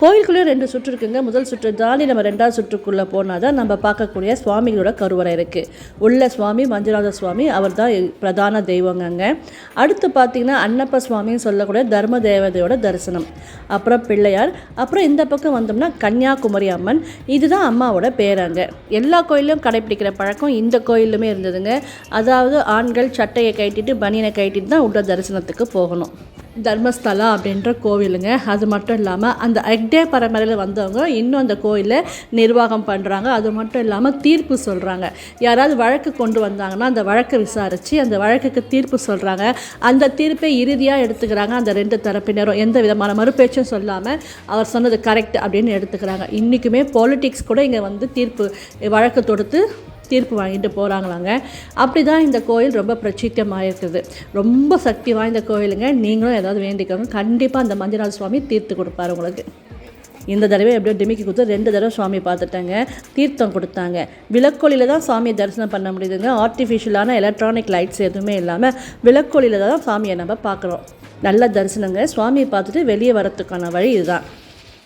கோயிலுக்குள்ளே 2 சுற்று இருக்குங்க. முதல் சுற்று தாண்டி நம்ம 2வது சுற்றுக்குள்ளே போனால் தான் நம்ம பார்க்கக்கூடிய சுவாமிகளோட கருவறை இருக்குது. உள்ள சுவாமி மஞ்சுநாத சுவாமி, அவர் தான் பிரதான தெய்வங்க. அடுத்து பார்த்திங்கன்னா அன்னப்ப சுவாமின்னு சொல்லக்கூடிய தர்ம தேவதையோட தரிசனம், அப்புறம் பிள்ளையார், அப்புறம் இந்த பக்கம் வந்தோம்னா கன்னியாகுமரி அம்மன். இதுதான் அம்மாவோட பேராங்க. எல்லா கோயிலும் கடைப்பிடிக்கிற பழக்கம் இந்த கோயிலுமே இருந்ததுங்க. அதாவது ஆண்கள் சட்டையை கட்டிட்டு பனியனை கட்டிட்டு தான் உள்ள தரிசனத்துக்கு போகணும். தர்மஸ்தலா அப்படின்ற கோவிலுங்க. அது மட்டும் இல்லாமல் அந்த அக்டே பரம்பரையில் வந்தவங்க இன்னும் அந்த கோயிலை நிர்வாகம் பண்ணுறாங்க. அது மட்டும் இல்லாமல் தீர்ப்பு சொல்கிறாங்க. யாராவது வழக்கு கொண்டு வந்தாங்கன்னா அந்த வழக்கை விசாரித்து அந்த வழக்குக்கு தீர்ப்பு சொல்கிறாங்க. அந்த தீர்ப்பை இறுதியாக எடுத்துக்கிறாங்க. அந்த 2 தரப்பினரும் எந்த விதமான மறுபேச்சும் சொல்லாமல் அவர் சொன்னது கரெக்ட் அப்படின்னு எடுத்துக்கிறாங்க. இன்றைக்குமே பாலிட்டிக்ஸ் கூட இங்கே வந்து வழக்கு தொடுத்து தீர்ப்பு வாங்கிட்டு போகிறாங்களாங்க. அப்படி தான் இந்த கோயில் ரொம்ப பிரசித்தமாக இருக்குது. ரொம்ப சக்தி வாய்ந்த கோயிலுங்க. நீங்களும் ஏதாவது வேண்டிக்கோங்க, கண்டிப்பாக அந்த மஞ்சுநாத சுவாமி தீர்த்து கொடுப்பார் உங்களுக்கு. இந்த தடவை எப்படியோ டிமிக்கி கொடுத்து 2 தடவை சுவாமி பார்த்துட்டாங்க, தீர்த்தம் கொடுத்தாங்க. விளக்கொலியில் தான் சாமியை தரிசனம் பண்ண முடியுதுங்க. ஆர்டிஃபிஷியலான எலக்ட்ரானிக் லைட்ஸ் எதுவுமே இல்லாமல் விளக்கொலியில் தான் சாமியை நம்ம பார்க்குறோம். நல்ல தரிசனங்க. சுவாமியை பார்த்துட்டு வெளியே வரத்துக்கான வழி இதுதான்.